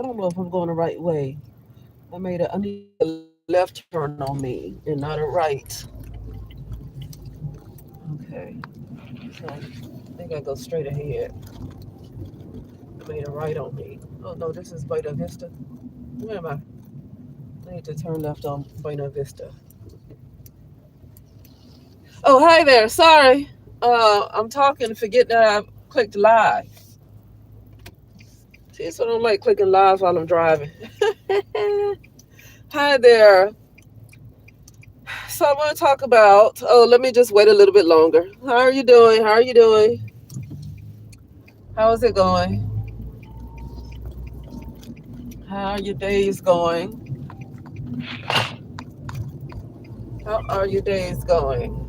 don't know if I'm going the right way. I need a left turn on me and not a right. Okay. So I think I go straight ahead. I made a right on me. Oh no, this is Buena Vista. Where am I? I need to turn left on Buena Vista. Oh, hi there. Sorry. I'm talking, forget that I clicked live. See, so I don't like clicking live while I'm driving. Hi there. So I want to talk about, oh, let me just wait a little bit longer. How are you doing? How are you doing? How is it going? How are your days going? How are your days going?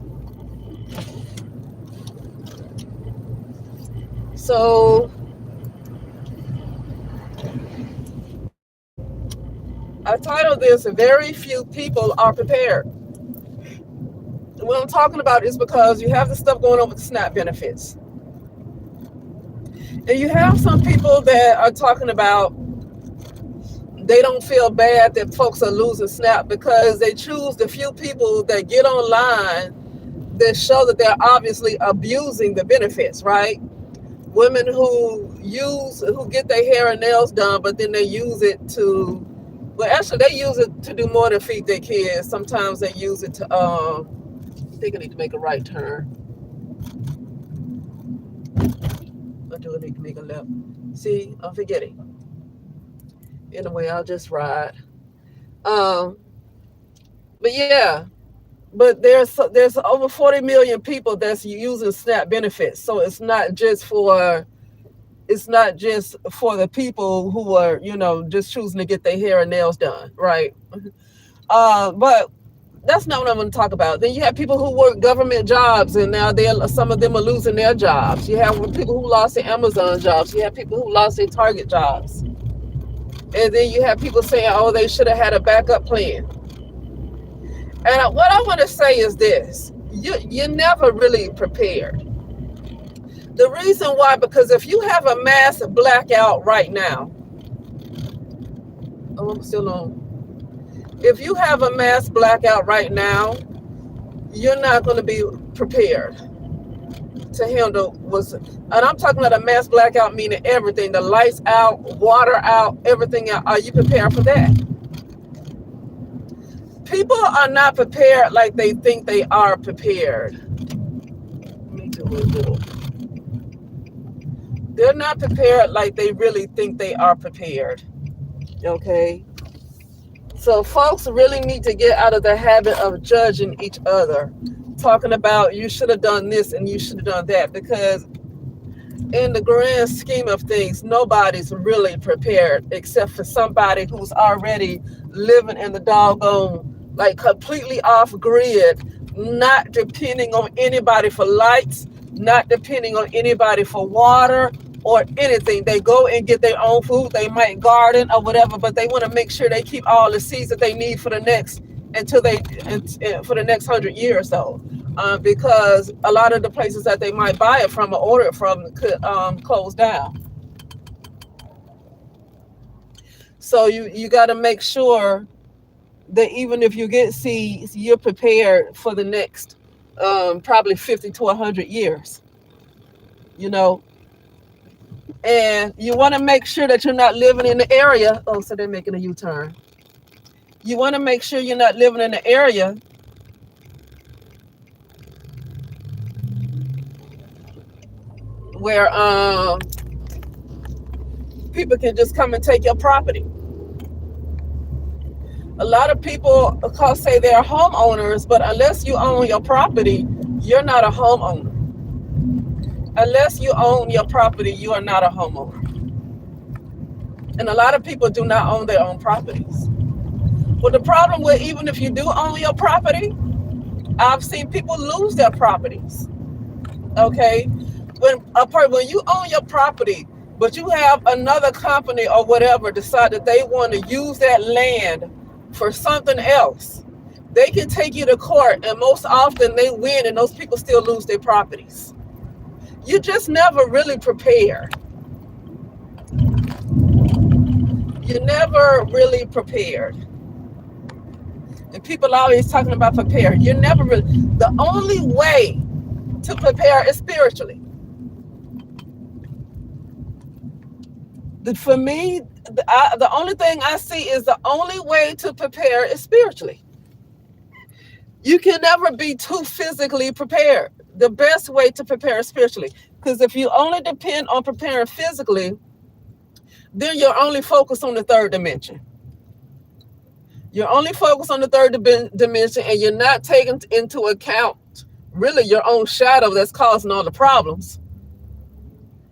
So I titled this, Very Few People Are Prepared. What I'm talking about is because you have the stuff going on with the SNAP benefits. And you have some people that are talking about they don't feel bad that folks are losing SNAP because they choose the few people that get online that show that they're obviously abusing the benefits, right? Women who get their hair and nails done, but then they use it to, well, actually they use it to do more than feed their kids. Sometimes they use it to, I think I need to make a right turn. Or do I need to make a left? See, I'm forgetting. Anyway, I'll just ride. Um, but yeah, but there's over 40 million people that's using SNAP benefits. So it's not just for the people who are, just choosing to get their hair and nails done, right? But that's not what I'm going to talk about. Then you have people who work government jobs, and now some of them are losing their jobs. You have people who lost their Amazon jobs. You have people who lost their Target jobs, and then you have people saying, "Oh, they should have had a backup plan." And what I want to say is this: you're never really prepared. The reason why, because if you have a mass blackout right now, oh, I'm still on. If you have a mass blackout right now, you're not going to be prepared to handle and I'm talking about a mass blackout, meaning everything, the lights out, water out, everything out. Are you prepared for that? People are not prepared like they think they are prepared. Me too, little. They're not prepared like they really think they are prepared. Okay? So folks really need to get out of the habit of judging each other, talking about you should have done this and you should have done that, because in the grand scheme of things, nobody's really prepared except for somebody who's already living in the doggone, like completely off grid, not depending on anybody for lights, not depending on anybody for water or anything. They go and get their own food. They might garden or whatever, but they want to make sure they keep all the seeds that they need for the next for the next 100 years or so. Because a lot of the places that they might buy it from or order it from could close down. So you got to make sure that even if you get seeds, you're prepared for the next probably 50 to 100 years. You know, and you want to make sure that you're not living in the area. Oh, so they're making a U-turn. You want to make sure you're not living in the area where people can just come and take your property. A lot of people say they're homeowners, but unless you own your property, you're not a homeowner. Unless you own your property, you are not a homeowner. And a lot of people do not own their own properties. Well, the problem with, even if you do own your property, I've seen people lose their properties. Okay, when you own your property, but you have another company or whatever decide that they want to use that land for something else, they can take you to court, and most often they win, and those people still lose their properties. You just never really prepare. You're never really prepared. And people are always talking about prepared. You're never really. The only way to prepare is spiritually. For me, the only thing I see is the only way to prepare is spiritually. You can never be too physically prepared. The best way to prepare is spiritually. Because if you only depend on preparing physically, then you're only focused on the third dimension. You're only focused on the third dimension, and you're not taking into account really your own shadow that's causing all the problems.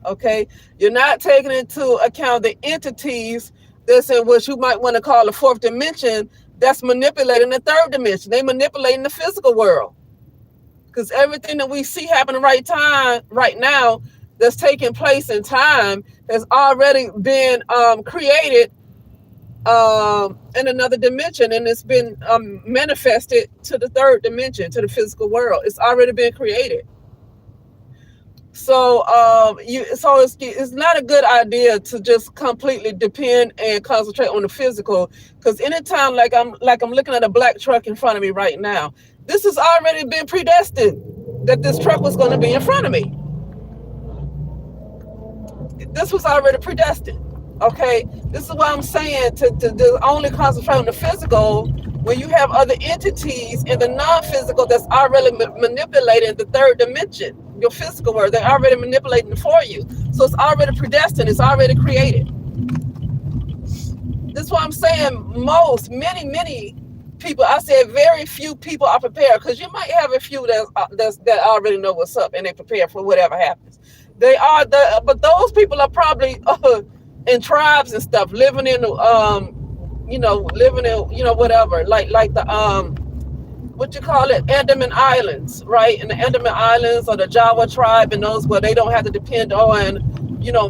Okay, you're not taking into account the entities that's in what you might want to call the fourth dimension that's manipulating the third dimension. They manipulating the physical world, because everything that we see happening right now, that's taking place in time, has already been created in another dimension, and it's been manifested to the third dimension, to the physical world. It's already been created. So it's not a good idea to just completely depend and concentrate on the physical, because anytime, like I'm looking at a black truck in front of me right now, this has already been predestined that this truck was going to be in front of me. This was already predestined. Okay, this is what I'm saying, to only concentrate on the physical when you have other entities in the non-physical that's already manipulating the third dimension, your physical world. They're already manipulating it for you. So it's already predestined. It's already created. This is what I'm saying. Many people, I said very few people are prepared, because you might have a few that already know what's up and they prepare for whatever happens. But those people are probably in tribes and stuff, living in whatever, like the what you call it, Andaman Islands, right? In the Andaman Islands or the Jawa tribe, and those where they don't have to depend on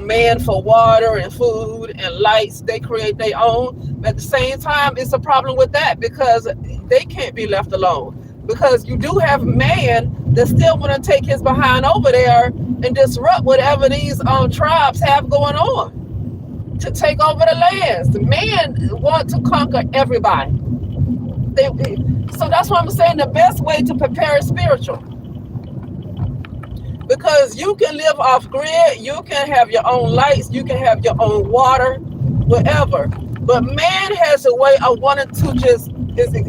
man for water and food and lights. They create their own. But at the same time, it's a problem with that, because they can't be left alone. Because you do have man that still want to take his behind over there and disrupt whatever these tribes have going on, to take over the lands. The man want to conquer everybody. So that's why I'm saying the best way to prepare is spiritual. Because you can live off grid, you can have your own lights, you can have your own water, whatever. But man has a way of wanting to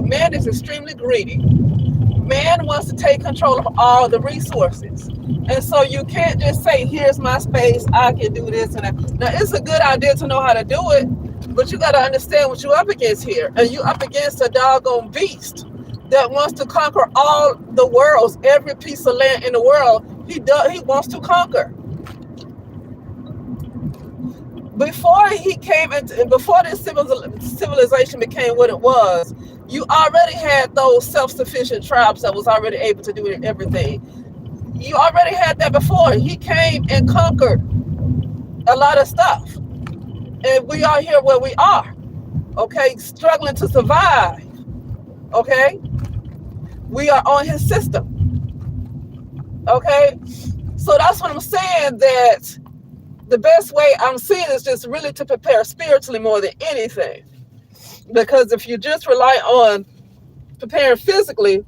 man is extremely greedy. Man wants to take control of all the resources. And so you can't just say, here's my space, I can do this and that. Now, it's a good idea to know how to do it, but you got to understand what you're up against here. And you're up against a doggone beast that wants to conquer all the worlds, every piece of land in the world. He wants to conquer. Before this civilization became what it was, you already had those self-sufficient tribes that was already able to do everything. You already had that before. He came and conquered a lot of stuff. And we are here where we are, okay, struggling to survive, okay? We are on his system, okay? So that's what I'm saying, that the best way I'm seeing is just really to prepare spiritually more than anything. Because if you just rely on preparing physically,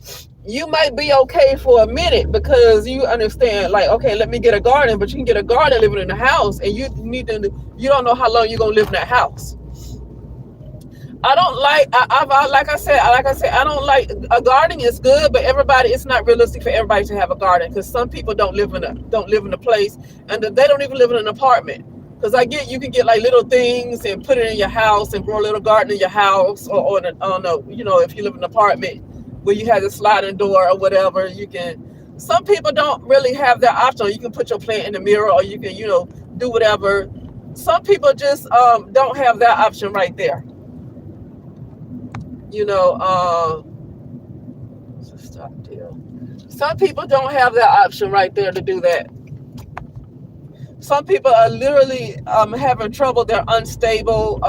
you might be okay for a minute, because you understand, like, okay, let me get a garden, but you can get a garden living in the house, and you don't know how long you're gonna live in that house. I don't like, like I said, I don't like, a garden is good, but it's not realistic for everybody to have a garden, because some people don't live in a place, and they don't even live in an apartment. Because you can get like little things and put it in your house and grow a little garden in your house, or if you live in an apartment where you have a sliding door or whatever, you can. Some people don't really have that option. You can put your plant in the mirror, or you can, do whatever. Some people just don't have that option right there. Stop there. Some people don't have that option right there to do that. Some people are literally having trouble. They're unstable.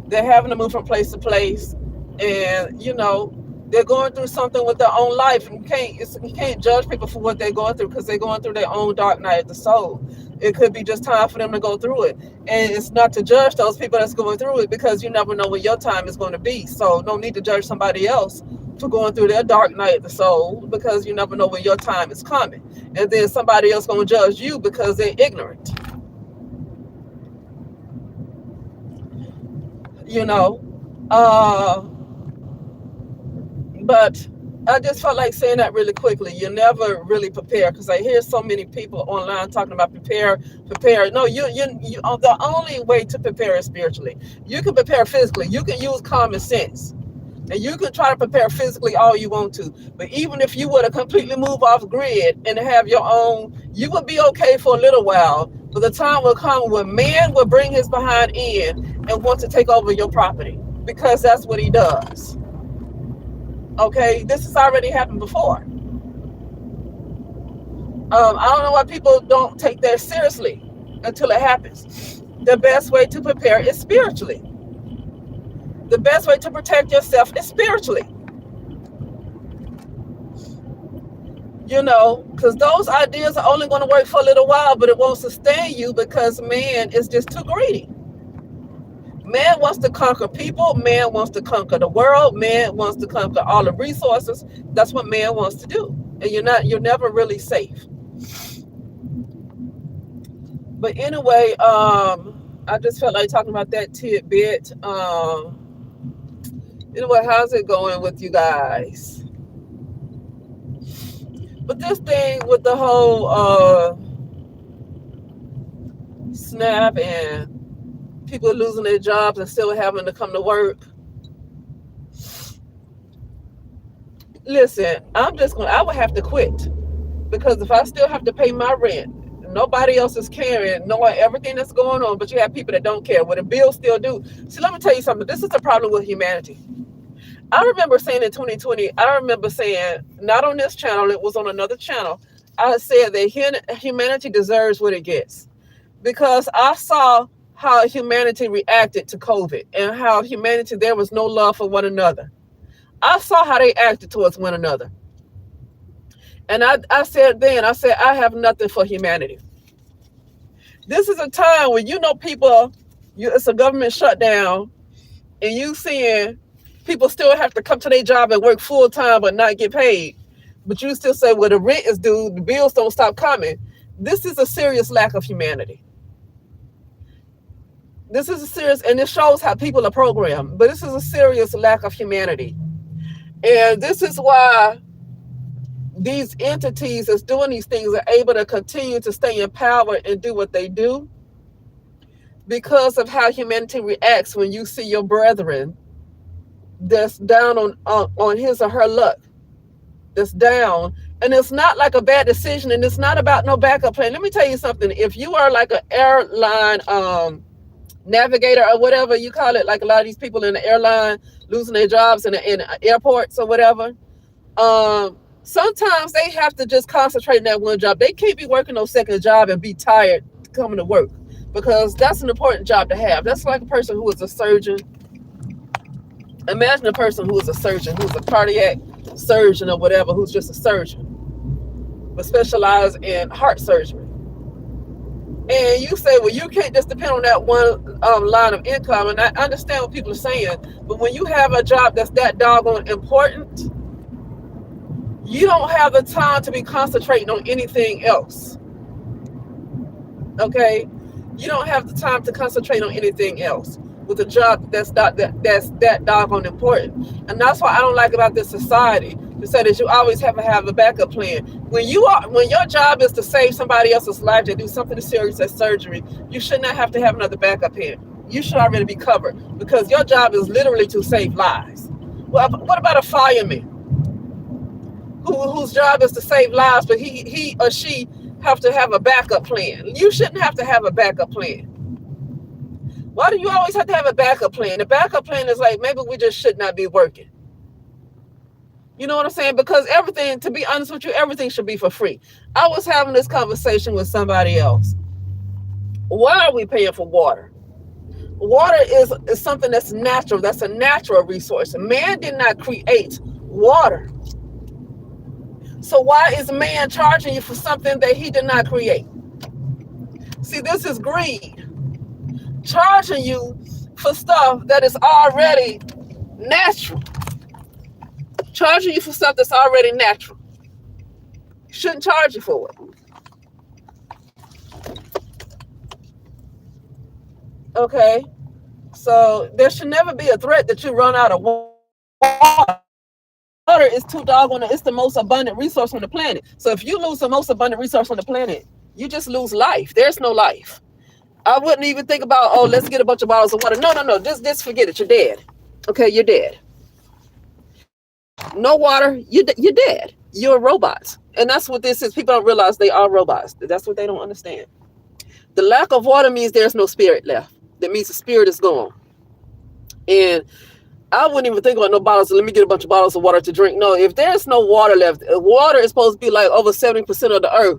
They're having to move from place to place. And, They're going through something with their own life. You can't judge people for what they're going through, because they're going through their own dark night of the soul. It could be just time for them to go through it. And it's not to judge those people that's going through it, because you never know when your time is going to be. So no need to judge somebody else for going through their dark night of the soul, because you never know when your time is coming. And then somebody else going to judge you because they're ignorant. You know? But I just felt like saying that really quickly. You never really prepare, because I hear so many people online talking about prepare. No, you the only way to prepare is spiritually. You can prepare physically. You can use common sense, and you can try to prepare physically all you want to. But even if you were to completely move off grid and have your own, you would be okay for a little while. But the time will come when man will bring his behind in and want to take over your property, because that's what he does. Okay, this has already happened before. I don't know why people don't take that seriously until it happens. The best way to prepare is spiritually. The best way to protect yourself is spiritually. You know, because those ideas are only going to work for a little while, but it won't sustain you, because man is just too greedy. Man wants to conquer people. Man wants to conquer the world. Man wants to conquer all the resources. That's what man wants to do. And you're never really safe. But anyway, I just felt like talking about that tidbit. Anyway, how's it going with you guys? But this thing with the whole SNAP and people losing their jobs and still having to come to work. Listen, I would have to quit, because if I still have to pay my rent, nobody else is caring, knowing everything that's going on, but you have people that don't care. Well, the bills still do. See, let me tell you something. This is the problem with humanity. I remember saying in 2020, not on this channel, it was on another channel, I said that humanity deserves what it gets, because I saw how humanity reacted to COVID, and how humanity, there was no love for one another. I saw how they acted towards one another. And I said, I have nothing for humanity. This is a time when, people, it's a government shutdown, and you seeing people still have to come to their job and work full time but not get paid. But you still say, well, the rent is due, the bills don't stop coming. This is a serious lack of humanity. This is a serious, and it shows how people are programmed, but this is a serious lack of humanity. And this is why these entities that's doing these things are able to continue to stay in power and do what they do, because of how humanity reacts when you see your brethren that's down on his or her luck, that's down. And it's not like a bad decision, and it's not about no backup plan. Let me tell you something. If you are like an airline navigator or whatever you call it, like a lot of these people in the airline losing their jobs in airports or whatever, sometimes they have to just concentrate on that one job. They can't be working no second job and be tired coming to work, because that's an important job to have. That's like a person who is a surgeon. Imagine a person who is a surgeon, who's a cardiac surgeon or whatever, who's just a surgeon, but specialized in heart surgery. And you say, well, you can't just depend on that one line of income. And I understand what people are saying, but when you have a job that's that doggone important, you don't have the time to be concentrating on anything else. Okay? You don't have the time to concentrate on anything else with a job that's that doggone important. And that's what I don't like about this society, to say that you always have to have a backup plan. When your job is to save somebody else's life, to do something as serious as surgery, you should not have to have another backup plan. You should already be covered, because your job is literally to save lives. Well, what about a fireman whose job is to save lives, but he or she have to have a backup plan? You shouldn't have to have a backup plan. Why do you always have to have a backup plan? The backup plan is like, maybe we just should not be working. You know what I'm saying? Because everything, to be honest with you, everything should be for free. I was having this conversation with somebody else. Why are we paying for water? Water is something that's natural. That's a natural resource. Man did not create water. So why is man charging you for something that he did not create? See, this is greed. Charging you for stuff that is already natural. Charging you for stuff that's already natural. Shouldn't charge you for it. Okay? So there should never be a threat that you run out of water. Water is too doggone, it's the most abundant resource on the planet. So if you lose the most abundant resource on the planet, you just lose life. There's no life. I wouldn't even think about, oh, let's get a bunch of bottles of water. No. Just forget it. You're dead. Okay, you're dead. No water, you're dead. You're robots. And that's what this is. People don't realize they are robots. That's what they don't understand. The lack of water means there's no spirit left. That means the spirit is gone. And I wouldn't even think about no bottles. Let me get a bunch of bottles of water to drink. No, if there's no water left, water is supposed to be like over 70% of the earth.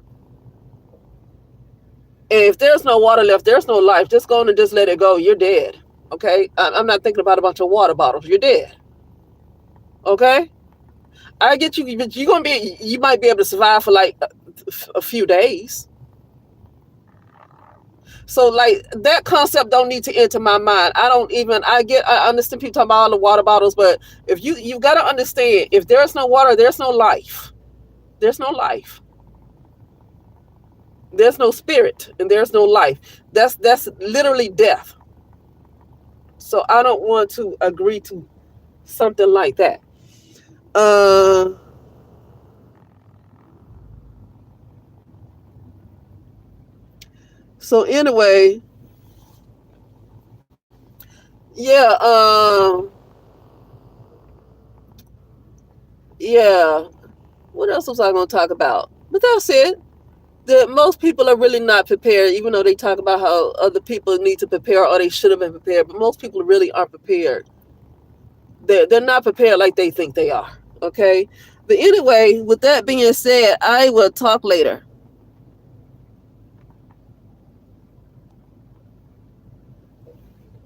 And if there's no water left, there's no life. Just go on and just let it go. You're dead. Okay? I'm not thinking about a bunch of water bottles. You're dead. Okay? I get you, but you might be able to survive for like a few days. So like that concept don't need to enter my mind. I understand people talking about all the water bottles, but if you got to understand, if there's no water, there's no life. There's no life. There's no spirit and there's no life. That's literally death. So I don't want to agree to something like that. So anyway, yeah, yeah. What else was I going to talk about? But that's it. Most people are really not prepared, even though they talk about how other people need to prepare or they should have been prepared. But most people really aren't prepared. They're not prepared like they think they are. Okay. But anyway, with that being said, I will talk later.